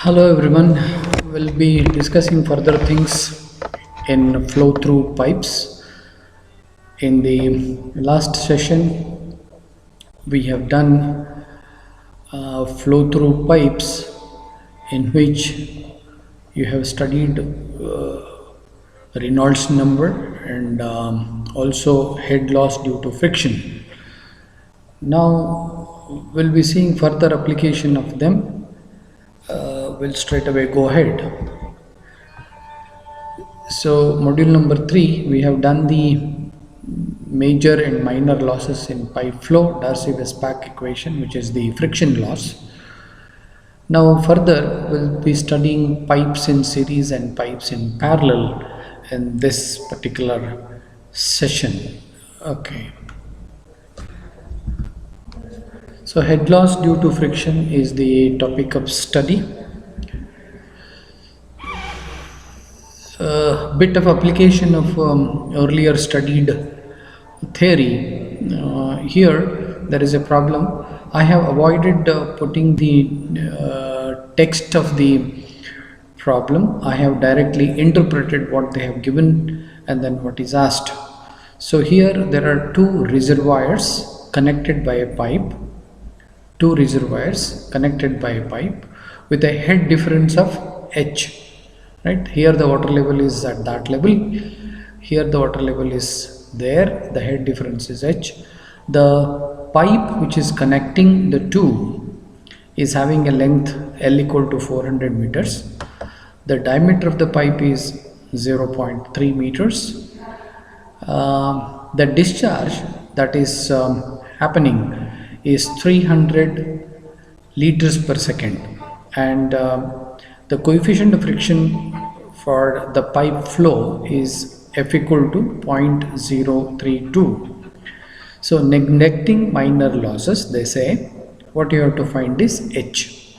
Hello everyone. We'll be discussing further things in flow through pipes. In the last session, we have done flow through pipes in which you have studied Reynolds number and also head loss due to friction. Now we'll be seeing further application of them. We'll straight away go ahead. So module number 3, we have done the major and minor losses in pipe flow, Darcy-Weisbach equation, which is the friction loss. Now further we'll be studying pipes in series and pipes in parallel in this particular session. Okay. So head loss due to friction is the topic of study. Bit of application of earlier studied theory. Here there is a problem. I have avoided putting the text of the problem. I have directly interpreted what they have given and then what is asked. So here there are two reservoirs connected by a pipe. Two reservoirs connected by a pipe with a head difference of h. Right, here the water level is at that level, here the water level is there, the head difference is h. The pipe which is connecting the two is having a length L equal to 400 meters. The diameter of the pipe is 0.3 meters. The discharge that is happening is 300 liters per second, and the coefficient of friction for the pipe flow is F equal to 0.032. So neglecting minor losses, they say what you have to find is H.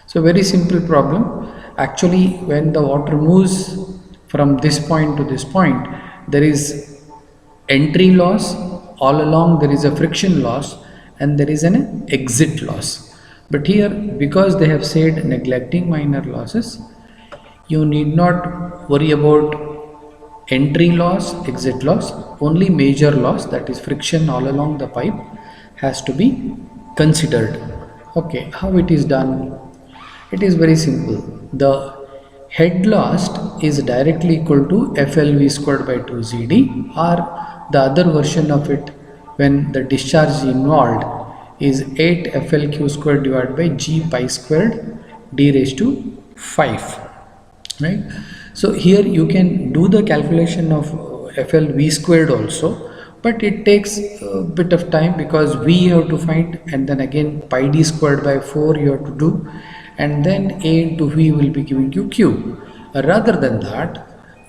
So very simple problem. Actually, when the water moves from this point to this point, there is entry loss, all along there is a friction loss, and there is an exit loss. But here, because they have said neglecting minor losses, you need not worry about entry loss, exit loss. Only major loss, that is friction all along the pipe, has to be considered. Okay, how it is done? It is very simple. The head loss is directly equal to FLV squared by 2ZD, or the other version of it, when the discharge is involved, is 8 FLQ squared divided by G pi squared d raised to 5, right? So here you can do the calculation of FLV squared also, but it takes a bit of time because V you have to find, and then again pi d squared by 4 you have to do, and then A into V will be giving you Q. Rather than that,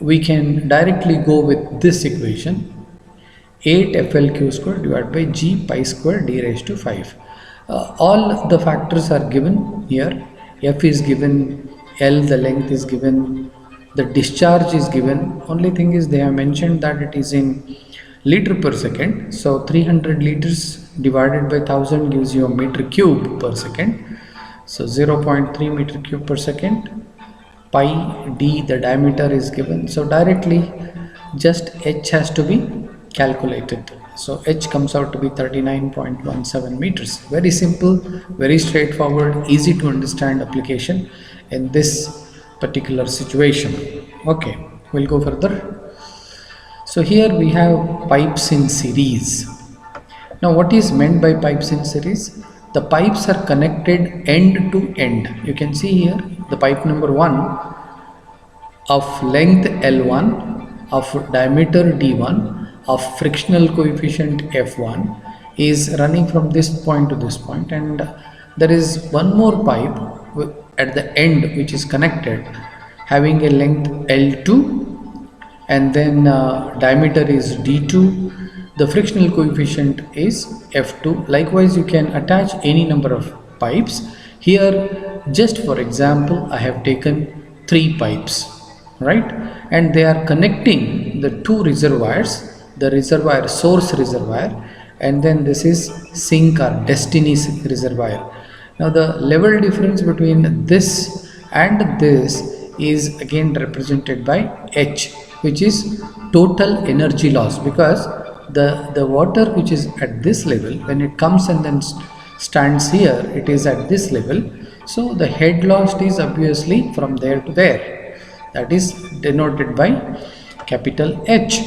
we can directly go with this equation, 8 FLQ square divided by G pi square d raised to 5. All the factors are given here. F is given, L the length is given, the discharge is given. Only thing is they have mentioned that it is in liter per second. So 300 liters divided by 1000 gives you a meter cube per second. So 0.3 meter cube per second. Pi d, the diameter is given. So directly just H has to be calculated. So H comes out to be 39.17 meters. Very simple, very straightforward, easy to understand application in this particular situation. Okay, we'll go further. So here we have pipes in series. Now what is meant by pipes in series? The pipes are connected end to end. You can see here the pipe number 1 of length L1, of diameter D1, of frictional coefficient F1 is running from this point to this point, and there is one more pipe at the end which is connected having a length L2, and then diameter is D2, the frictional coefficient is F2. Likewise, you can attach any number of pipes. Here just for example I have taken 3 pipes, right, and they are connecting the two reservoirs, the reservoir, source reservoir, and then this is sink or destiny reservoir. Now the level difference between this and this is again represented by H, which is total energy loss, because the water which is at this level, when it comes and then stands here, it is at this level. So the head loss is obviously from there to there. That is denoted by capital H.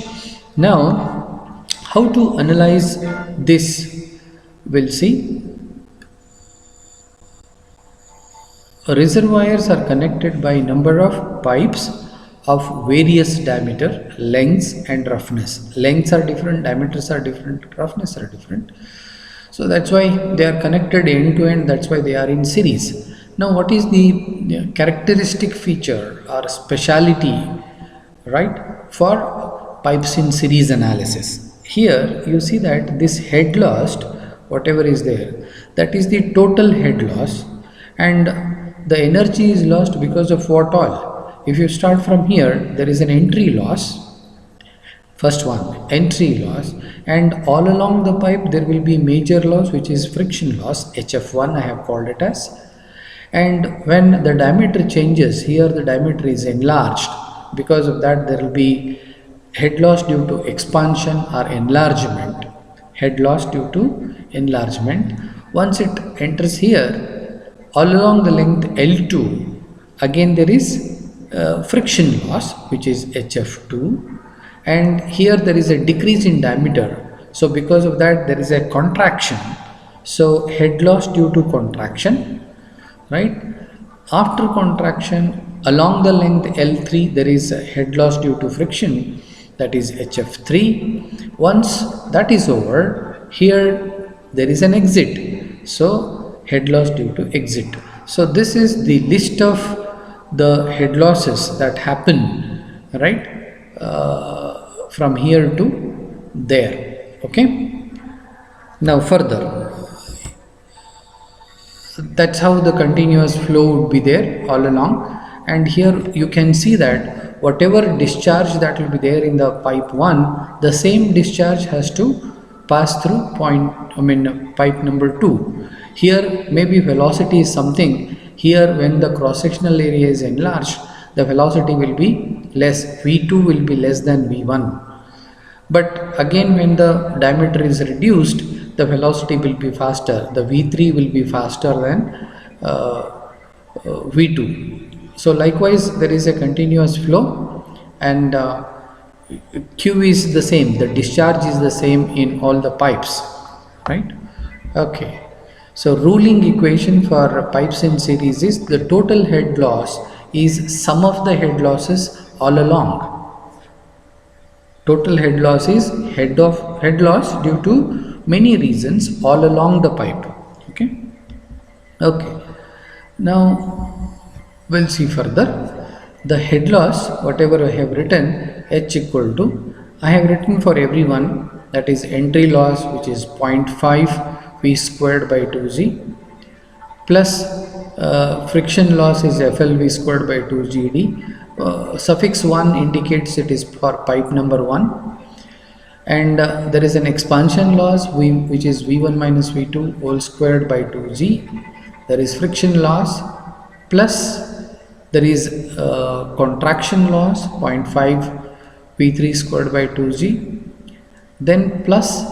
Now, how to analyze this? We'll see. Reservoirs are connected by number of pipes of various diameter, lengths and roughness. Lengths are different, diameters are different, roughness are different. So that's why they are connected end to end, that's why they are in series. Now what is the characteristic feature or speciality, right, for pipes in series analysis? Here you see that this head loss, whatever is there, that is the total head loss, and the energy is lost because of what all? If you start from here, there is an entry loss, first one, entry loss, and all along the pipe there will be major loss, which is friction loss, HF1 I have called it as. And when the diameter changes, here the diameter is enlarged, because of that there will be head loss due to expansion or enlargement, head loss due to enlargement. Once it enters here, all along the length L2, again there is friction loss, which is HF2, and here there is a decrease in diameter. So because of that there is a contraction. So head loss due to contraction, right? After contraction, along the length L3 there is a head loss due to friction, that is HF3. Once that is over, here there is an exit. So head loss due to exit. So this is the list of the head losses that happen, right, from here to there. Okay. Now further, that's how the continuous flow would be there all along, and here you can see that whatever discharge that will be there in the pipe 1, the same discharge has to pass through pipe number 2. Here maybe velocity is something. Here when the cross-sectional area is enlarged, the velocity will be less, V2 will be less than V1. But again when the diameter is reduced, the velocity will be faster, the V3 will be faster than V2. So likewise there is a continuous flow, and Q is the same, the discharge is the same in all the pipes, right? Okay. So ruling equation for pipes in series is the total head loss is sum of the head losses all along. Total head loss is head loss due to many reasons all along the pipe. Okay. Okay. Now we'll see further. The head loss, whatever I have written, H equal to, I have written for everyone, that is entry loss, which is 0.5 V squared by 2Z, plus friction loss is FLV squared by 2GD. Suffix 1 indicates it is for pipe number 1, and there is an expansion loss which is V1 minus V2 whole squared by 2G. There is friction loss, plus there is contraction loss 0.5 V3 squared by 2G, then plus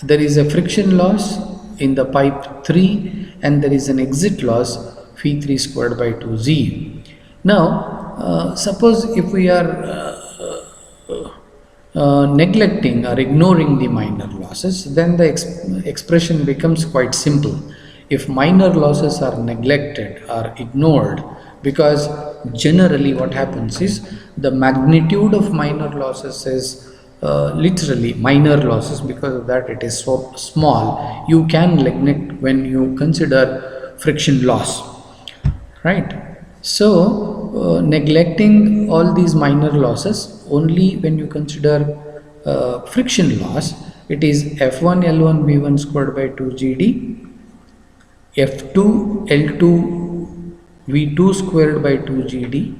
there is a friction loss in the pipe 3, and there is an exit loss V3 squared by 2Z. Now suppose if we are neglecting or ignoring the minor losses, then the expression becomes quite simple. If minor losses are neglected or ignored, because generally what happens is the magnitude of minor losses is literally minor losses, because of that it is so small, you can neglect when you consider friction loss, right? So neglecting all these minor losses, only when you consider friction loss, it is F1 L1 V1 squared by 2GD, F2 L2 V2 squared by 2GD,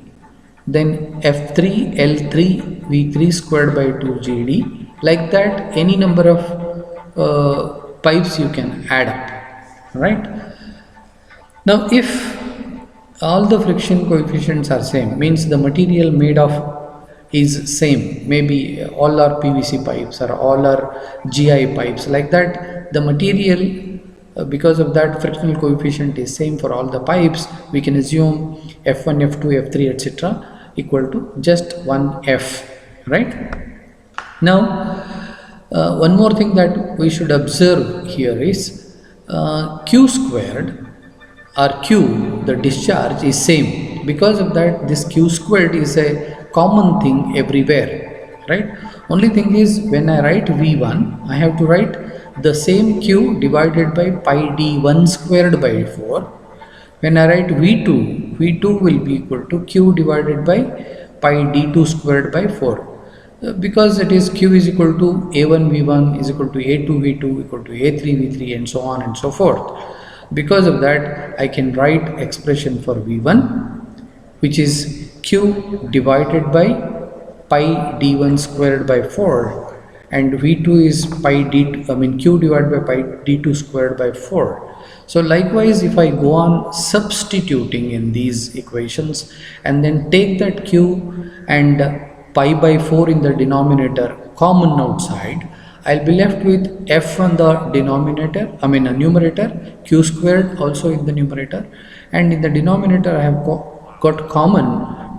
then F3 L3 V3 squared by 2GD. Like that, any number of pipes you can add up, right? Now if all the friction coefficients are same, means the material made of is same, maybe all are PVC pipes or all are GI pipes, like that the material, because of that frictional coefficient is same for all the pipes, we can assume F1, F2, F3, etc. equal to just 1F, right? Now one more thing that we should observe here is Q squared or Q, the discharge is same. Because of that, this Q squared is a common thing everywhere, right? Only thing is, when I write V1, I have to write the same Q divided by pi d1 squared by 4. When I write V2, V2 will be equal to Q divided by pi d2 squared by 4. Because it is Q is equal to A1 V1 is equal to A2 V2 equal to A3 V3 and so on and so forth. Because of that, I can write expression for V1, which is Q divided by pi d1 squared by 4, and V2 is pi d2, Q divided by pi d2 squared by 4. So likewise, if I go on substituting in these equations and then take that Q and pi by 4 in the denominator common outside, I'll be left with F on the denominator, numerator, Q squared also in the numerator, and in the denominator I have got common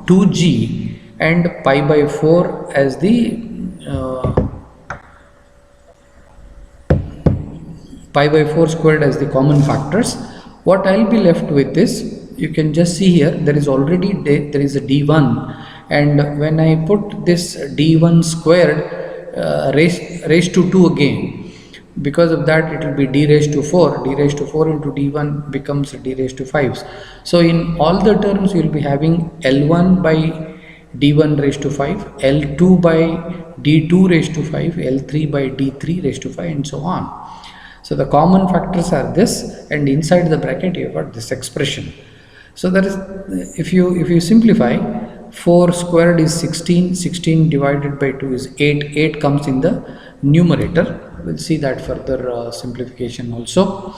2G and pi by 4 as the pi by 4 squared as the common factors. What I'll be left with is, you can just see here, there is already there is a D1, and when I put this D1 squared raised to 2 again, because of that it will be d raised to 4. D raised to 4 into d1 becomes d raised to 5. So in all the terms you will be having L1 by d1 raised to 5, L2 by d2 raised to 5, L3 by d3 raised to 5, and so on. So the common factors are this, and inside the bracket you have got this expression. So that is, if you simplify, 4 squared is 16, 16 divided by 2 is 8, 8 comes in the numerator. We'll see that further simplification also.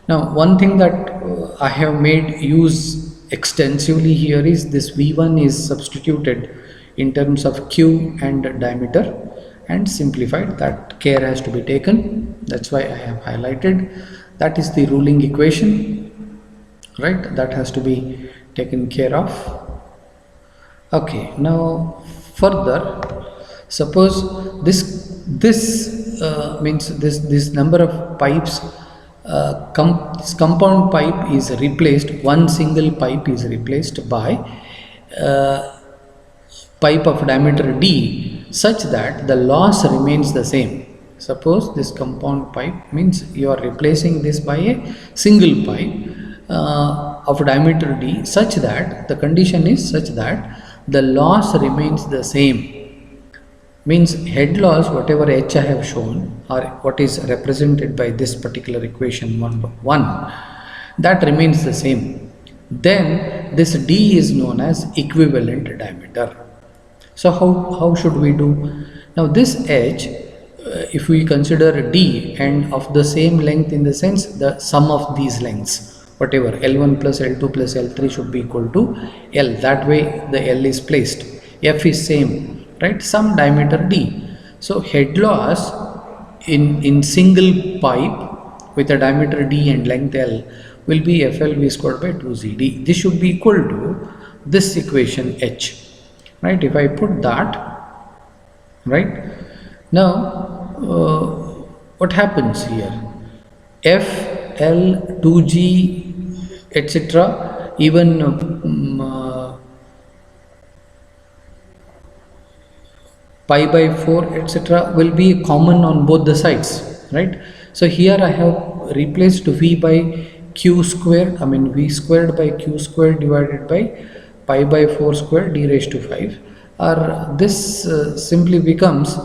Now one thing that I have made use extensively here is this V1 is substituted in terms of Q and diameter and simplified. That care has to be taken. That's why I have highlighted. That is the ruling equation, right? That has to be taken care of. Okay, now further, suppose this means this number of pipes, this compound pipe is replaced, one single pipe is replaced by pipe of diameter D, such that the loss remains the same. Suppose this compound pipe means you are replacing this by a single pipe of diameter D, such that the condition is such that the loss remains the same. Means head loss, whatever H I have shown, or what is represented by this particular equation 1, that remains the same. Then this D is known as equivalent diameter. So how should we do? Now this H, if we consider D and of the same length, in the sense the sum of these lengths, whatever L1 plus L2 plus L3 should be equal to L. That way the L is placed. F is same, right? Some diameter D. So head loss in single pipe with a diameter D and length L will be FLV squared by 2ZD. This should be equal to this equation H, right? If I put that, right? Now what happens here? F, L, 2G, etc., even pi by 4, etc., will be common on both the sides, right? So here I have replaced V by Q squared, V squared by Q squared divided by pi by 4 squared D raised to 5, or this simply becomes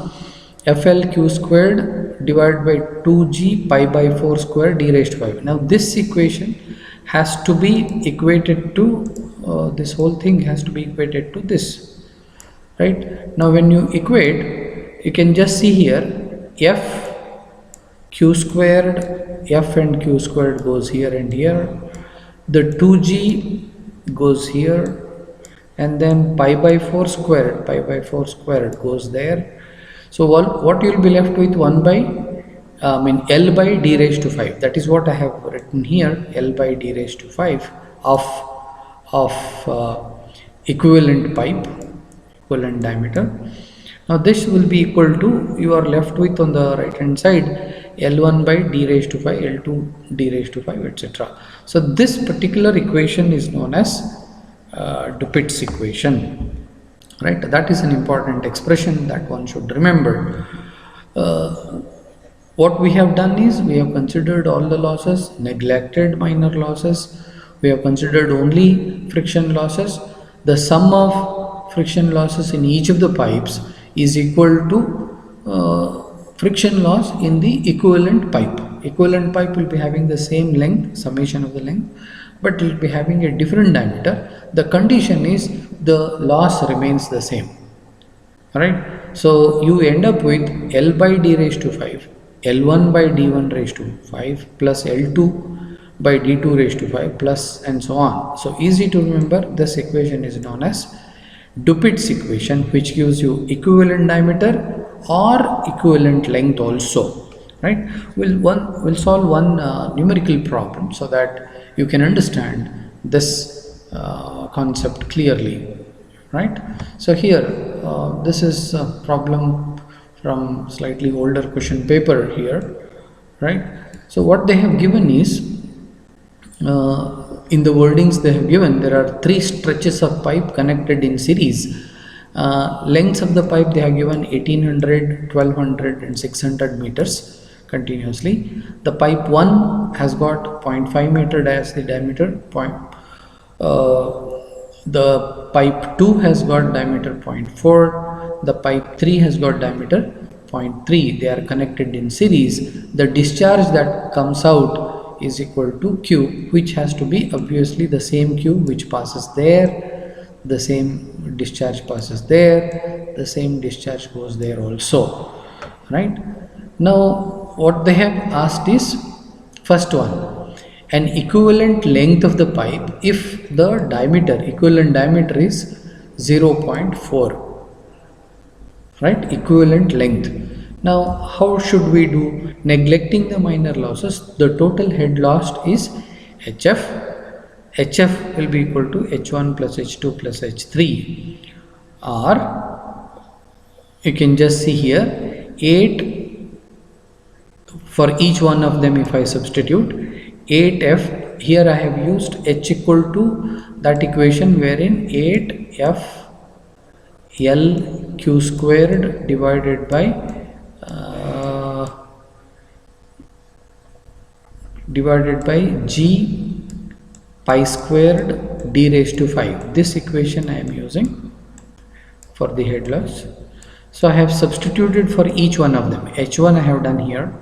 FLQ squared divided by 2G pi by 4 squared D raised to 5. Now this equation has to be equated to this whole thing has to be equated to this, right? Now when you equate, you can just see here F Q squared, F and Q squared goes here and here, the 2g goes here, and then pi by 4 squared goes there. So what you will be left with 1 by L by d raised to 5. That is what I have written here, L by d raised to 5 of equivalent pipe, equivalent diameter. Now this will be equal to, you are left with on the right hand side, L1 by d raised to 5, L2 d raised to 5, etc. So this particular equation is known as Dupit's equation, right? That is an important expression that one should remember. What we have done is, we have considered all the losses, neglected minor losses, we have considered only friction losses. The sum of friction losses in each of the pipes is equal to friction loss in the equivalent pipe. Equivalent pipe will be having the same length, summation of the length, but it will be having a different diameter. The condition is the loss remains the same. Alright, so you end up with L by d raised to 5, L1 by d1 raised to 5 plus L2 by d2 raised to 5 plus and so on. So easy to remember, this equation is known as Dupit's equation, which gives you equivalent diameter or equivalent length also. Right? We'll solve one numerical problem so that you can understand this concept clearly. Right? So here this is a problem from slightly older question paper here. Right? So what they have given is, in the wordings they have given, there are 3 stretches of pipe connected in series. Lengths of the pipe they have given 1800, 1200 and 600 meters continuously. The pipe 1 has got 0.5 meter diameter, the pipe 2 has got diameter 0.4, the pipe 3 has got diameter 0.3. They are connected in series. The discharge that comes out is equal to Q, which has to be obviously the same Q which passes there, the same discharge passes there, the same discharge goes there also. Right? Now what they have asked is, first one, an equivalent length of the pipe if the diameter, equivalent diameter is 0.4, right? Equivalent length. Now how should we do? Neglecting the minor losses, the total head lost is HF. HF will be equal to H1 plus H2 plus H3, or you can just see here 8 for each one of them. If I substitute 8F, here I have used H equal to that equation wherein 8F L Q squared divided by G pi squared d raised to 5. This equation I am using for the head loss. So I have substituted for each one of them. H1 I have done here.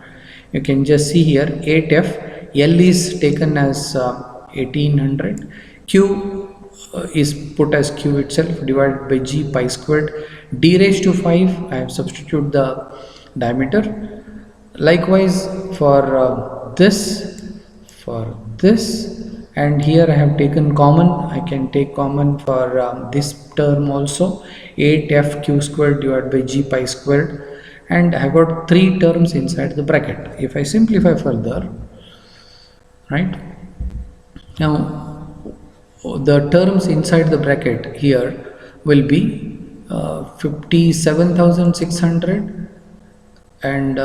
You can just see here 8F, L is taken as 1800, Q is put as Q itself divided by G pi squared d raised to 5. I have substituted the diameter. Likewise for this, and here I have taken common. I can take common for this term also, 8F Q squared divided by G pi squared. And I have got 3 terms inside the bracket. If I simplify further, right, now the terms inside the bracket here will be 57,600 and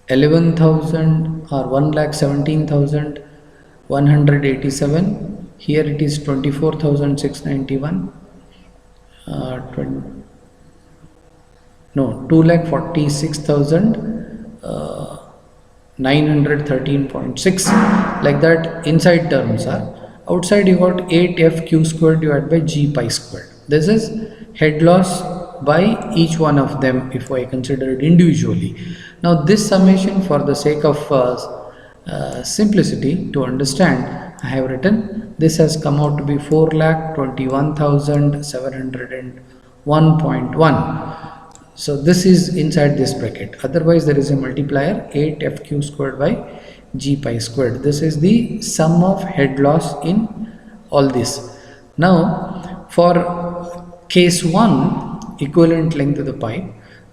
11,000 or 1,17,187. Here it is 24,691. 2,46,913.6, like that. Inside terms are, outside you got 8F Q squared divided by G pi squared. This is head loss by each one of them if I consider it individually. Now this summation, for the sake of simplicity to understand, I have written this has come out to be 4,21,701.1. So this is inside this bracket. Otherwise there is a multiplier 8F Q squared by g pi squared. This is the sum of head loss in all this. Now for case 1, equivalent length of the pipe,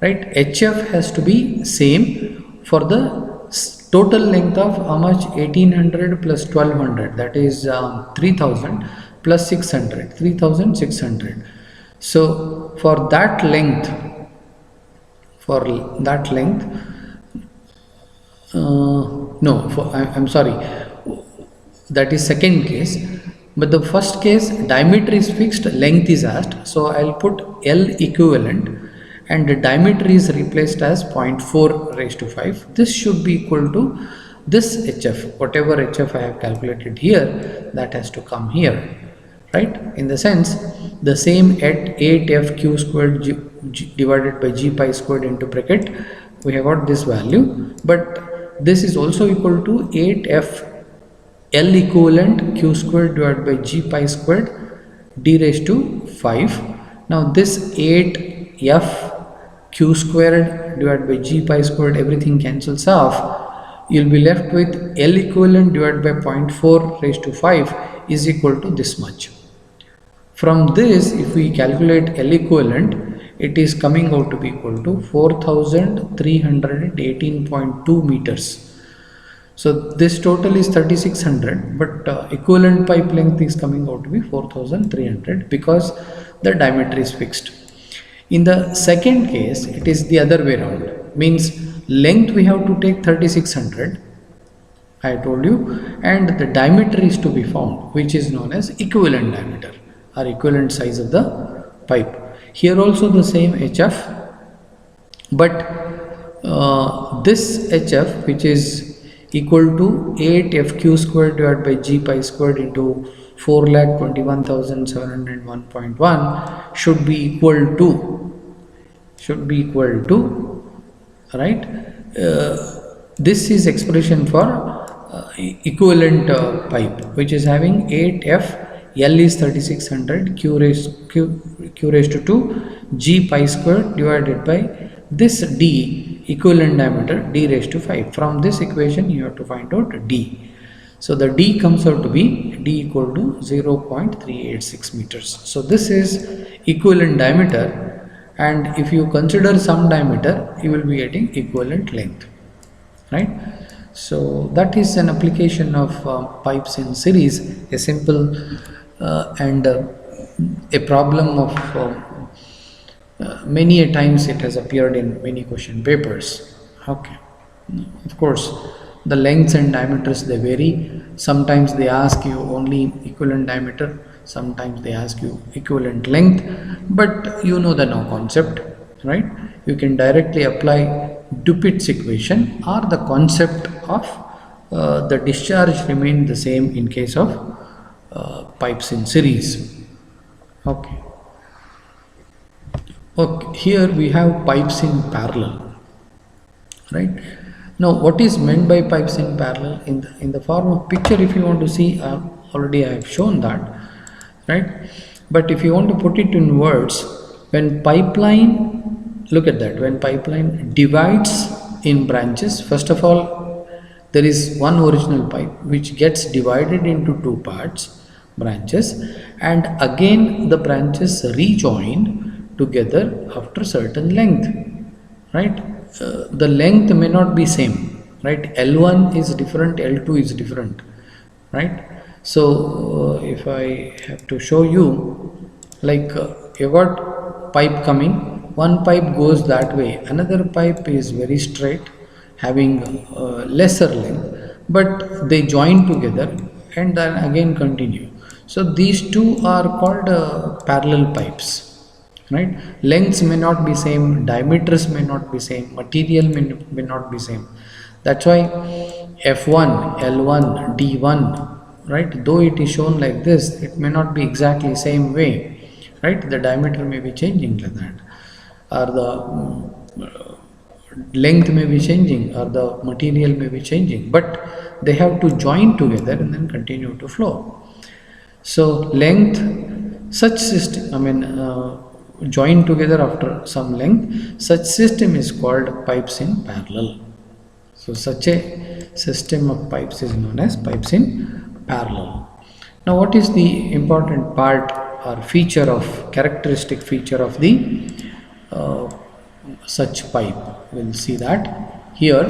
right, HF has to be same for the total length of how much, 1800 plus 1200, that is 3000 plus 600, 3600. So for that length, no, I'm sorry, that is second case. But the first case, diameter is fixed, length is asked, so I'll put L equivalent and the diameter is replaced as 0.4 raised to 5. This should be equal to this HF, whatever HF I have calculated here, that has to come here, right? In the sense, the same at 8F squared divided by G pi squared into bracket, we have got this value, but this is also equal to 8F L equivalent Q squared divided by G pi squared d raised to 5. Now this 8F Q squared divided by G pi squared, everything cancels off. You'll be left with L equivalent divided by 0.4 raised to 5 is equal to this much. From this, if we calculate L equivalent, it is coming out to be equal to 4318.2 meters. So this total is 3600, but equivalent pipe length is coming out to be 4300 because the diameter is fixed. In the second case, it is the other way around, means length we have to take 3600, I told you, and the diameter is to be found, which is known as equivalent diameter or equivalent size of the pipe. Here also the same HF, but this HF, which is equal to 8FQ squared divided by G pi squared into 4,21,701.1 should be equal to, right? This is expression for equivalent pipe, which is having 8F, L is 3600, Q raised to 2, G pi squared divided by this D, equivalent diameter, D raised to 5. From this equation you have to find out D. So the D comes out to be D equal to 0.386 meters. So this is equivalent diameter, and if you consider some diameter, you will be getting equivalent length, right? So that is an application of pipes in series, a simple and a problem of many a times it has appeared in many question papers. Okay, of course the lengths and diameters, they vary. Sometimes they ask you only equivalent diameter, sometimes they ask you equivalent length, but you know the concept, right? You can directly apply Dupit's equation, or the concept of the discharge remain the same in case of pipes in series. Okay. Here we have pipes in parallel, right? Now what is meant by pipes in parallel? In the form of picture, if you want to see, already I have shown that, right? But if you want to put it in words, when pipeline, look at that, when pipeline divides in branches, first of all there is one original pipe which gets divided into two parts, branches, and again the branches rejoin together after certain length, right? The length may not be same, right? L1 is different, L2 is different, right? So if I have to show you, like you got pipe coming, one pipe goes that way, another pipe is very straight having lesser length, but they join together and then again continue. So these two are called parallel pipes, right? Lengths may not be same, diameters may not be same, material may not be same. That's why F1, L1, D1, right, though it is shown like this, it may not be exactly same way, right? The diameter may be changing like that, or the length may be changing, or the material may be changing, but they have to join together and then continue to flow. So length, such system, join together after some length, such system is called pipes in parallel. So such a system of pipes is known as pipes in parallel. Now what is the important part or feature of characteristic feature of the uh, such pipe? We'll see that here.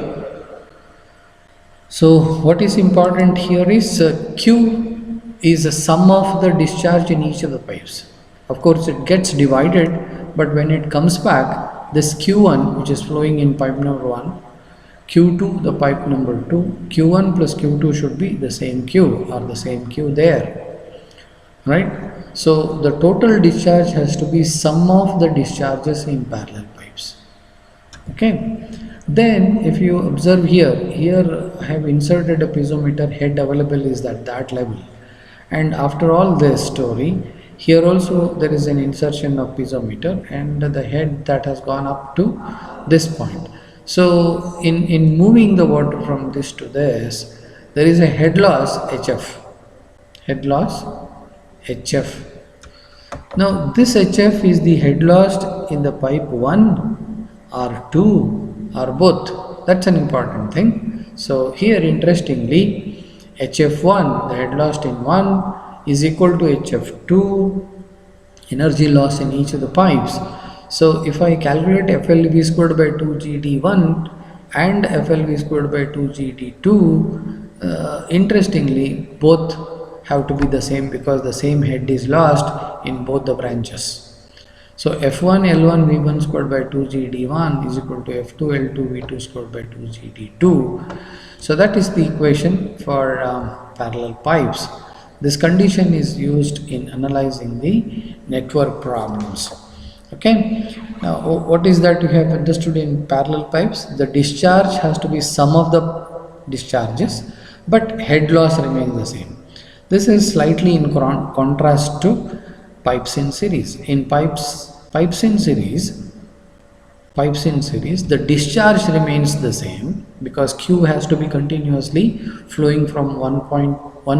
So what is important here is Q is a sum of the discharge in each of the pipes. Of course it gets divided, but when it comes back, this Q1 which is flowing in pipe number 1, Q2 the pipe number 2, Q1 plus Q2 should be the same Q or the same Q there, right? So the total discharge has to be sum of the discharges in parallel pipes. Okay, then if you observe here I have inserted a piezometer, head available is at that level, and after all this story, here also there is an insertion of piezometer and the head that has gone up to this point. So in moving the water from this to this, there is a head loss HF, head loss HF. Now this HF is the head lost in the pipe 1 or 2 or both. That's an important thing. So here interestingly, HF1, the head lost in 1 is equal to HF2, energy loss in each of the pipes. So if I calculate FLV squared by 2GD1 and FLV squared by 2GD2, interestingly both have to be the same because the same head is lost in both the branches. So F1 L1 V1 squared by 2GD1 is equal to F2 L2 V2 squared by 2GD2. So that is the equation for parallel pipes. This condition is used in analyzing the network problems. Okay, now what is that you have understood in parallel pipes? The discharge has to be sum of the discharges, but head loss remains the same. This is slightly in contrast to pipes in series. In pipes in series, the discharge remains the same because Q has to be continuously flowing from one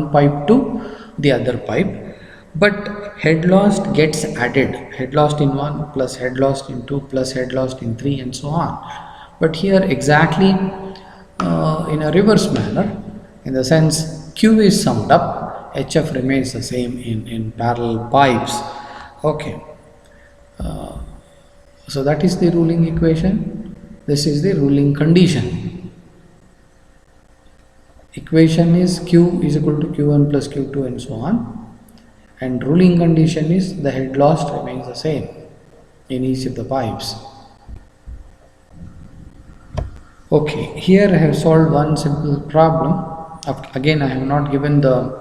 pipe to the other pipe, but head loss gets added, head loss in 1 plus head loss in 2 plus head loss in 3 and so on. But here exactly in a reverse manner, in the sense Q is summed up, HF remains the same in parallel pipes. Okay, so that is the ruling equation. This is the ruling condition. Equation is Q is equal to Q1 plus Q2 and so on, and ruling condition is the head loss remains the same in each of the pipes. Okay, here I have solved one simple problem. Again, I have not given the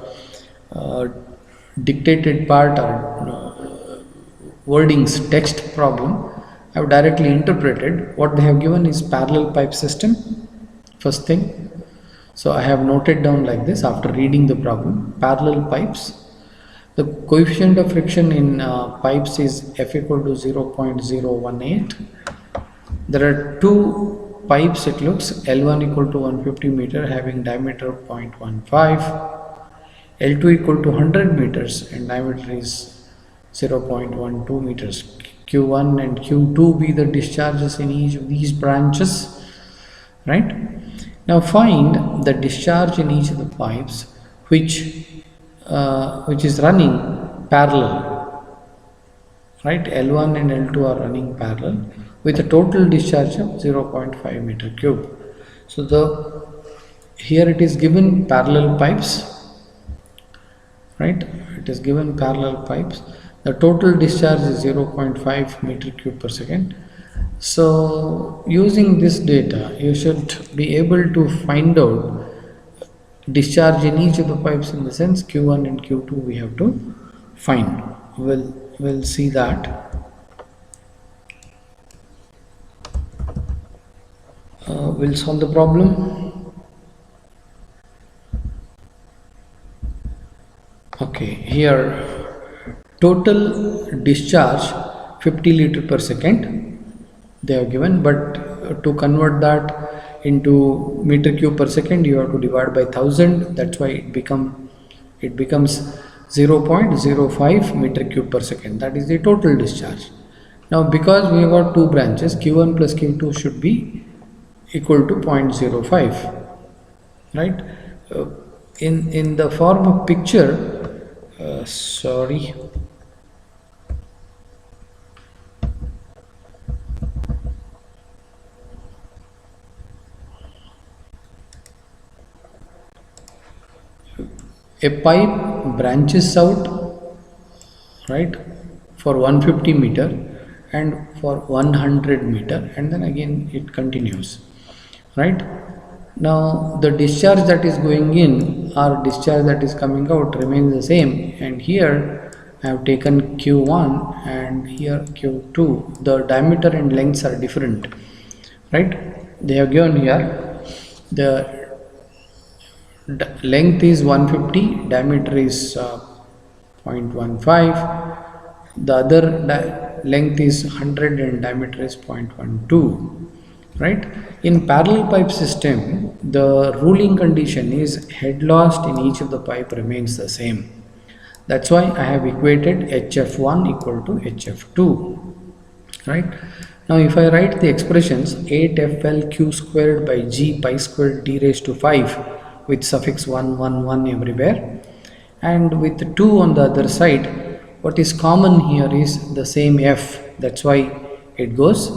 dictated part or wordings text problem. I have directly interpreted. What they have given is parallel pipe system, first thing. So I have noted down like this after reading the problem. Parallel pipes. The coefficient of friction in pipes is F equal to 0.018. There are two pipes, it looks, L1 equal to 150 meter having diameter 0.15, L2 equal to 100 meters and diameter is 0.12 meters. Q1 and Q2 be the discharges in each of these branches, right? Now find the discharge in each of the pipes which is running parallel, right? L1 and L2 are running parallel with a total discharge of 0.5 meter cube. So here it is given parallel pipes, right? It is given parallel pipes. The total discharge is 0.5 meter cube per second. So using this data, you should be able to find out discharge in each of the pipes, in the sense Q1 and Q2 we have to find. We'll see that. We'll solve the problem. Okay, here total discharge 50 liter per second they have given, but to convert that into meter cube per second you have to divide by 1000. That's why it becomes 0.05 meter cube per second. That is the total discharge. Now because we have got two branches, Q1 plus Q2 should be equal to 0.05, right? uh, in the form of picture, sorry, a pipe branches out, right, for 150 meter and for 100 meter, and then again it continues, right? Now the discharge that is going in or discharge that is coming out remains the same, and here I have taken q1 and here q2. The diameter and lengths are different, right? They have given here the length is 150, diameter is 0.15, the other length is 100 and diameter is 0.12, right? In parallel pipe system, the ruling condition is head loss in each of the pipe remains the same. That's why I have equated HF1 equal to HF2, right? Now if I write the expressions 8FLQ squared by G pi squared D raised to 5 with suffix 1 everywhere, and with 2 on the other side, what is common here is the same F. That's why it goes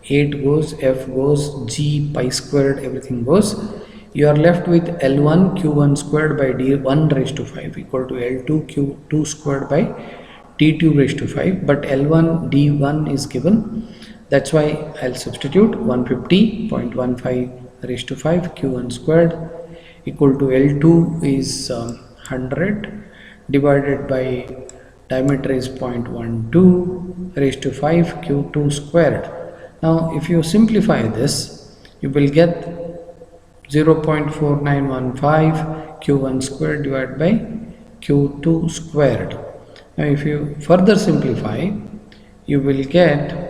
8 goes, F goes, G pi squared, everything goes. You are left with L1 Q1 squared by D1 raised to 5 equal to L2 Q2 squared by D2 raised to 5, but L1 D1 is given. That's why I'll substitute 150.15 raised to 5 Q1 squared equal to L2 is 100 divided by diameter is 0.12 raised to 5 Q2 squared. Now if you simplify this, you will get 0.4915 Q1 squared divided by Q2 squared. Now if you further simplify, you will get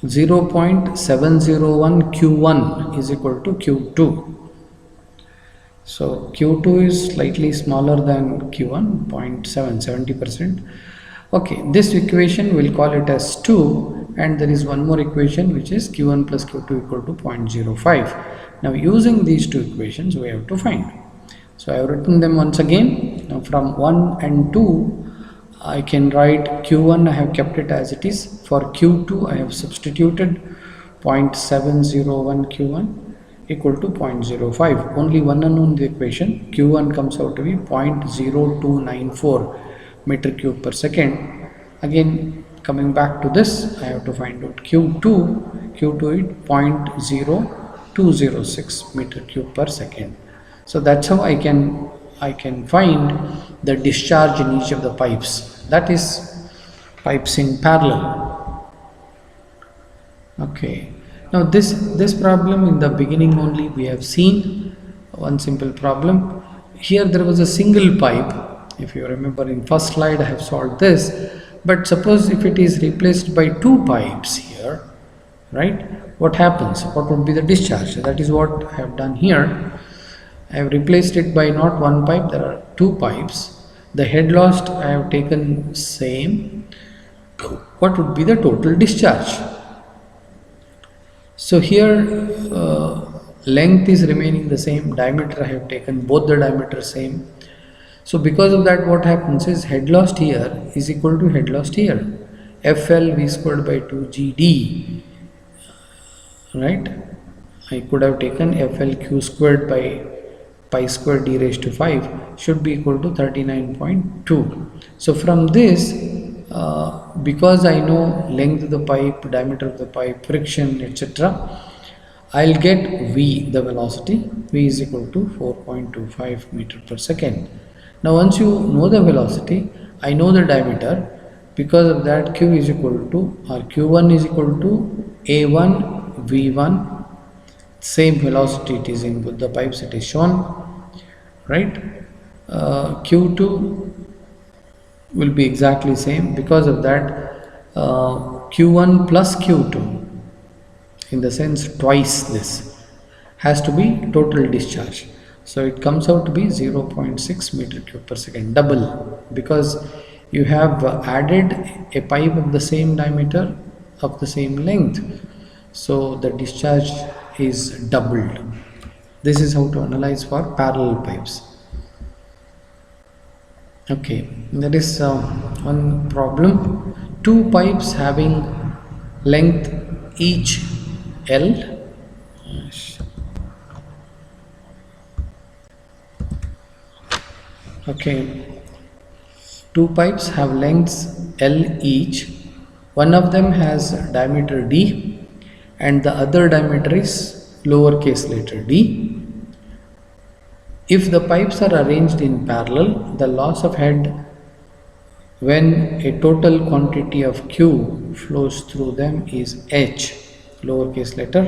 0.701 Q1 is equal to Q2. So Q2 is slightly smaller than Q1, 70%. Okay, this equation we'll call it as 2, and there is one more equation which is Q1 plus Q2 equal to 0.05. Now using these two equations we have to find. So I have written them once again. Now from 1 and 2 I can write Q1, I have kept it as it is. For Q2 I have substituted 0.701 Q1 equal to 0.05. Only one unknown in the equation. Q1 comes out to be 0.0294 meter cube per second. Again coming back to this, I have to find out Q2 is 0.0206 meter cube per second. So that's how I can find the discharge in each of the pipes, that is pipes in parallel. Okay, now this problem in the beginning only we have seen one simple problem. Here there was a single pipe. If you remember in first slide I have solved this, but suppose if it is replaced by 2 pipes here, right, what happens? What would be the discharge? That is what I have done here. I have replaced it by not one pipe, there are 2 pipes. The head loss I have taken same. What would be the total discharge? So here length is remaining the same, diameter I have taken both the diameter same. So because of that what happens is head loss here is equal to head loss here, FL V squared by 2GD, right? I could have taken FLQ squared by pi squared d raised to 5 should be equal to 39.2. So from this, because I know length of the pipe, diameter of the pipe, friction, etc., I'll get V, the velocity. V is equal to 4.25 meter per second. Now once you know the velocity, I know the diameter. Because of that, Q is equal to, or Q1 is equal to A1 V1. Same velocity it is in both the pipes, it is shown, right? Q2 will be exactly same. Because of that, Q1 plus Q2, in the sense twice this, has to be total discharge. So it comes out to be 0.6 meter cube per second, double, because you have added a pipe of the same diameter, of the same length, so the discharge is doubled. This is how to analyze for parallel pipes. Okay, that is one problem. Two pipes having length each L. Okay, two pipes have lengths L each. One of them has diameter D and the other diameter is lowercase letter d. If the pipes are arranged in parallel, the loss of head when a total quantity of Q flows through them is H, lowercase letter.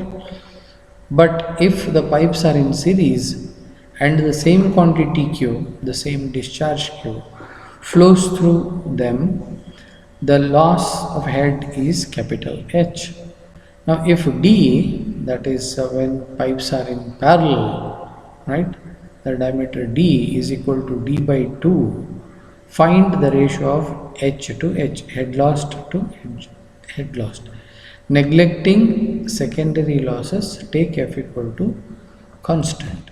But if the pipes are in series and the same quantity Q, the same discharge Q, flows through them, the loss of head is capital H. Now, if D, that is when pipes are in parallel, right, the diameter D is equal to D by 2, find the ratio of H to H, head lost to head lost. Neglecting secondary losses, take F equal to constant.